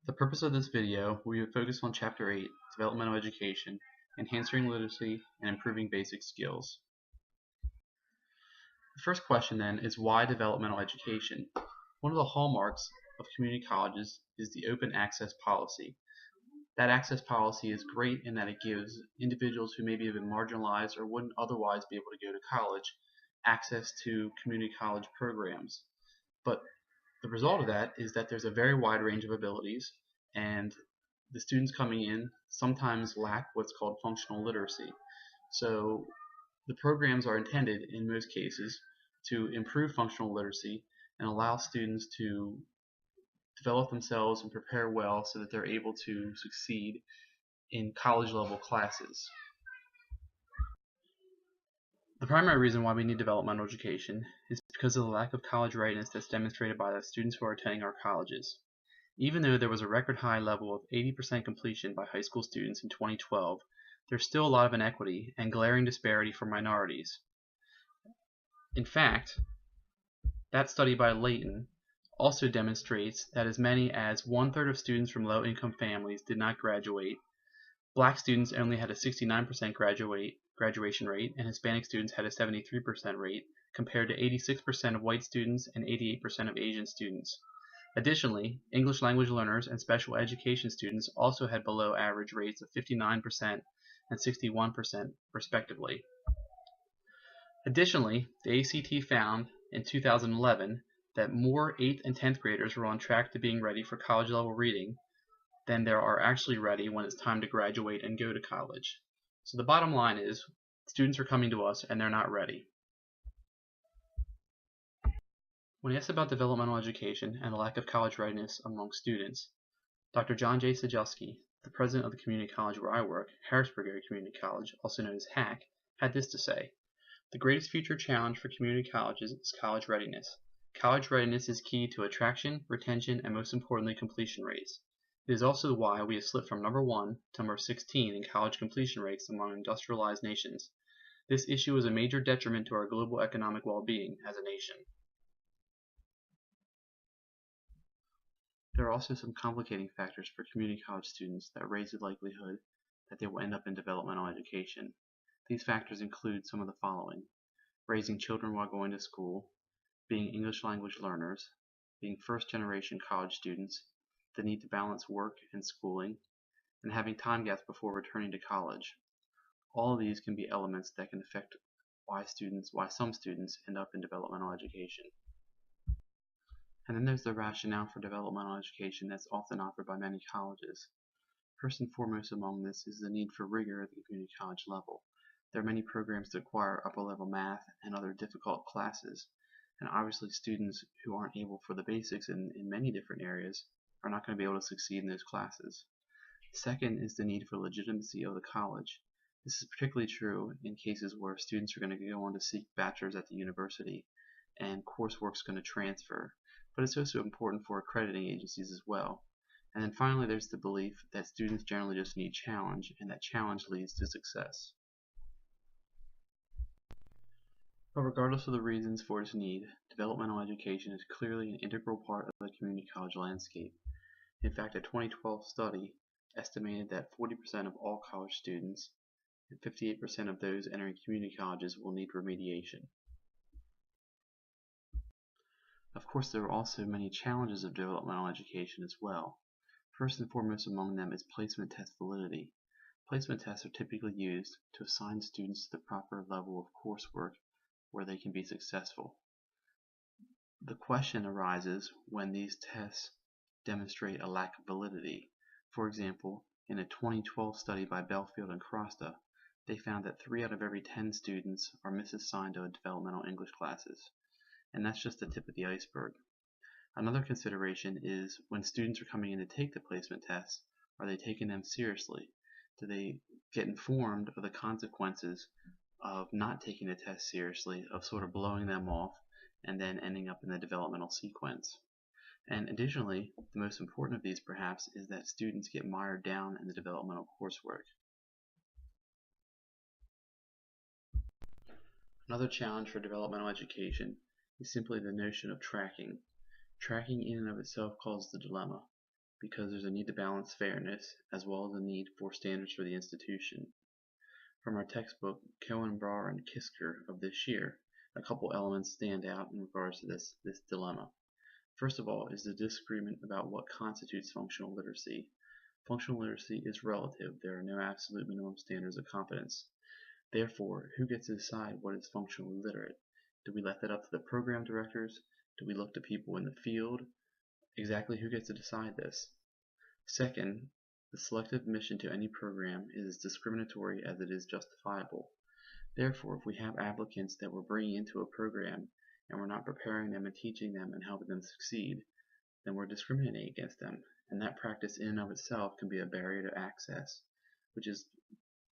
The purpose of this video will be to focus on Chapter 8, Developmental Education, Enhancing Literacy and Improving Basic Skills. The first question then is why developmental education? One of the hallmarks of community colleges is the open access policy. That access policy is great in that it gives individuals who maybe have been marginalized or wouldn't otherwise be able to go to college access to community college programs. But the result of that is that there's a very wide range of abilities, and the students coming in sometimes lack what's called functional literacy. So the programs are intended in most cases to improve functional literacy and allow students to develop themselves and prepare well so that they're able to succeed in college level classes. The primary reason why we need developmental education is because of the lack of college readiness that's demonstrated by the students who are attending our colleges. Even though there was a record high level of 80% completion by high school students in 2012, there's still a lot of inequity and glaring disparity for minorities. In fact, that study by Layton also demonstrates that as many as 1/3 of students from low-income families did not graduate. Black students only had a 69% graduation rate, and Hispanic students had a 73% rate, compared to 86% of white students and 88% of Asian students. Additionally, English language learners and special education students also had below average rates of 59% and 61% respectively. Additionally, the ACT found in 2011 that more 8th and 10th graders were on track to being ready for college level reading than there are actually ready when it's time to graduate and go to college. So the bottom line is, students are coming to us and they're not ready. When asked about developmental education and the lack of college readiness among students, Dr. John J. Sajewski, the president of the community college where I work, Harrisburg Area Community College, also known as HAC, had this to say: "The greatest future challenge for community colleges is college readiness. College readiness is key to attraction, retention, and most importantly, completion rates. It is also why we have slipped from number 1 to number 16 in college completion rates among industrialized nations. This issue is a major detriment to our global economic well-being as a nation." There are also some complicating factors for community college students that raise the likelihood that they will end up in developmental education. These factors include some of the following: raising children while going to school, being English language learners, being first-generation college students, the need to balance work and schooling, and having time gaps before returning to college. All of these can be elements that can affect why some students end up in developmental education. And then there's the rationale for developmental education that's often offered by many colleges. First and foremost among this is the need for rigor at the community college level. There are many programs that require upper-level math and other difficult classes, and obviously students who aren't able for the basics in many different areas are not going to be able to succeed in those classes. Second is the need for legitimacy of the college. This is particularly true in cases where students are going to go on to seek bachelor's at the university and coursework is going to transfer, but it's also important for accrediting agencies as well. And then finally, there's the belief that students generally just need challenge, and that challenge leads to success. But regardless of the reasons for its need, developmental education is clearly an integral part of the community college landscape. In fact, a 2012 study estimated that 40% of all college students and 58% of those entering community colleges will need remediation. Of course, there are also many challenges of developmental education as well. First and foremost among them is placement test validity. Placement tests are typically used to assign students to the proper level of coursework where they can be successful. The question arises when these tests demonstrate a lack of validity. For example, in a 2012 study by Belfield and Crosta, they found that 3 out of every 10 students are misassigned to developmental English classes. And that's just the tip of the iceberg. Another consideration is when students are coming in to take the placement tests, are they taking them seriously? Do they get informed of the consequences of not taking the test seriously, of sort of blowing them off and then ending up in the developmental sequence? And additionally, the most important of these perhaps is that students get mired down in the developmental coursework. Another challenge for developmental education is simply the notion of tracking. Tracking in and of itself causes the dilemma. because there's a need to balance fairness as well as a need for standards for the institution. From our textbook, Cohen, Brar, and Kisker of this year, a couple elements stand out in regards to this dilemma. First of all is the disagreement about what constitutes functional literacy. Functional literacy is relative. There are no absolute minimum standards of competence. Therefore, who gets to decide what is functionally literate? Do we let that up to the program directors? Do we look to people in the field? Exactly who gets to decide this? Second, the selective admission to any program is as discriminatory as it is justifiable. Therefore, if we have applicants that we're bringing into a program and we're not preparing them and teaching them and helping them succeed, then we're discriminating against them. And that practice in and of itself can be a barrier to access, which is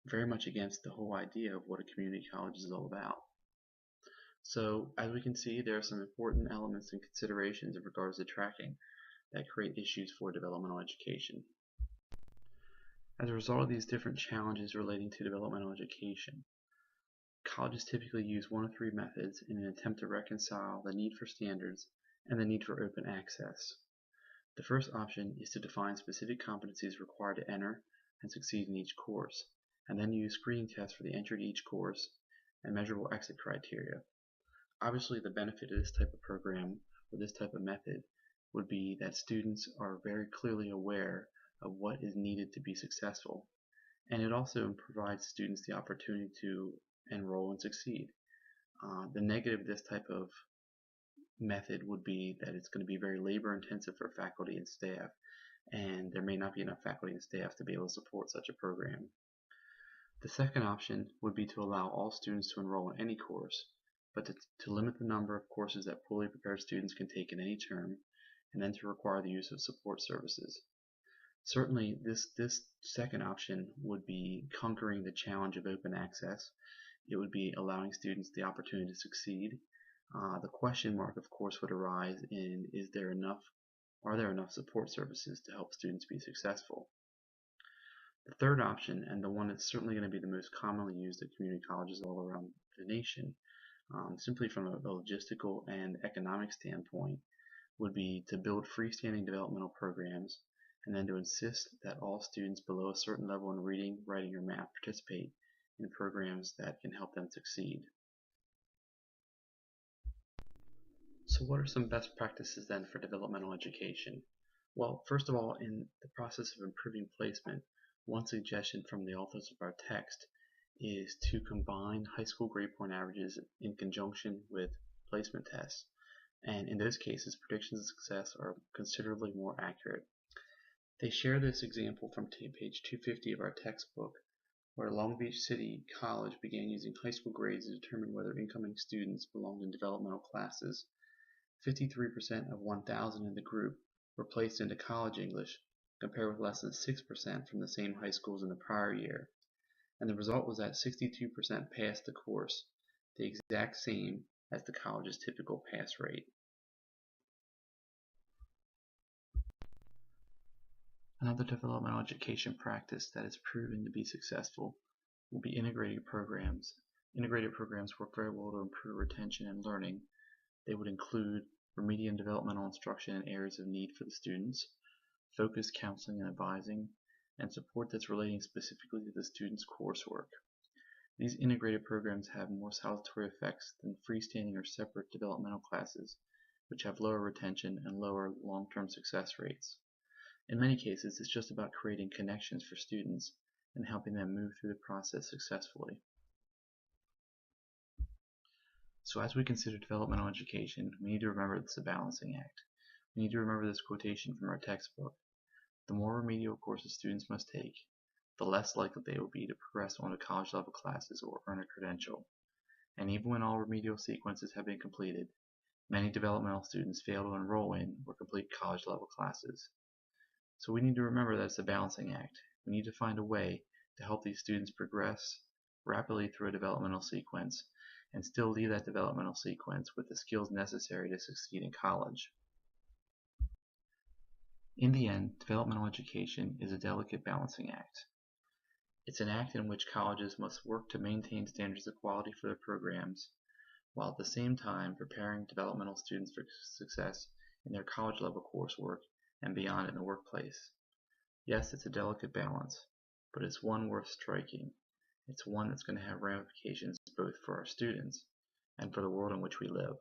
very much against the whole idea of what a community college is all about. So, as we can see, there are some important elements and considerations in regards to tracking that create issues for developmental education. As a result of these different challenges relating to developmental education, colleges typically use one of three methods in an attempt to reconcile the need for standards and the need for open access. The first option is to define specific competencies required to enter and succeed in each course, and then use screening tests for the entry to each course and measurable exit criteria. Obviously, the benefit of this type of program or this type of method would be that students are very clearly aware of what is needed to be successful, and it also provides students the opportunity to enroll and succeed. The negative of this type of method would be that it's going to be very labor intensive for faculty and staff, and there may not be enough faculty and staff to be able to support such a program. The second option would be to allow all students to enroll in any course, but to limit the number of courses that poorly prepared students can take in any term, and then to require the use of support services. Certainly, this second option would be conquering the challenge of open access. It would be allowing students the opportunity to succeed. The question mark, of course, would arise in are there enough support services to help students be successful? The third option, and the one that's certainly going to be the most commonly used at community colleges all around the nation, simply from a logistical and economic standpoint, would be to build freestanding developmental programs and then to insist that all students below a certain level in reading, writing, or math participate in programs that can help them succeed. So what are some best practices then for developmental education? Well, first of all, in the process of improving placement, one suggestion from the authors of our text is to combine high school grade point averages in conjunction with placement tests. And in those cases, predictions of success are considerably more accurate. They share this example from page 250 of our textbook, where Long Beach City College began using high school grades to determine whether incoming students belonged in developmental classes. 53% of 1,000 in the group were placed into college English, compared with less than 6% from the same high schools in the prior year. And the result was that 62% passed the course, the exact same as the college's typical pass rate. Another developmental education practice that is proven to be successful will be integrated programs. Integrated programs work very well to improve retention and learning. They would include remedial and developmental instruction in areas of need for the students, focused counseling and advising, and support that's relating specifically to the student's coursework. These integrated programs have more salutary effects than freestanding or separate developmental classes, which have lower retention and lower long-term success rates. In many cases, it's just about creating connections for students and helping them move through the process successfully. So as we consider developmental education, we need to remember this is a balancing act. We need to remember this quotation from our textbook. The more remedial courses students must take, the less likely they will be to progress on to college level classes or earn a credential. And even when all remedial sequences have been completed, many developmental students fail to enroll in or complete college level classes. So we need to remember that it's a balancing act. We need to find a way to help these students progress rapidly through a developmental sequence and still leave that developmental sequence with the skills necessary to succeed in college. In the end, developmental education is a delicate balancing act. It's an act in which colleges must work to maintain standards of quality for their programs, while at the same time preparing developmental students for success in their college level coursework and beyond in the workplace. Yes, it's a delicate balance, but it's one worth striking. It's one that's going to have ramifications both for our students and for the world in which we live.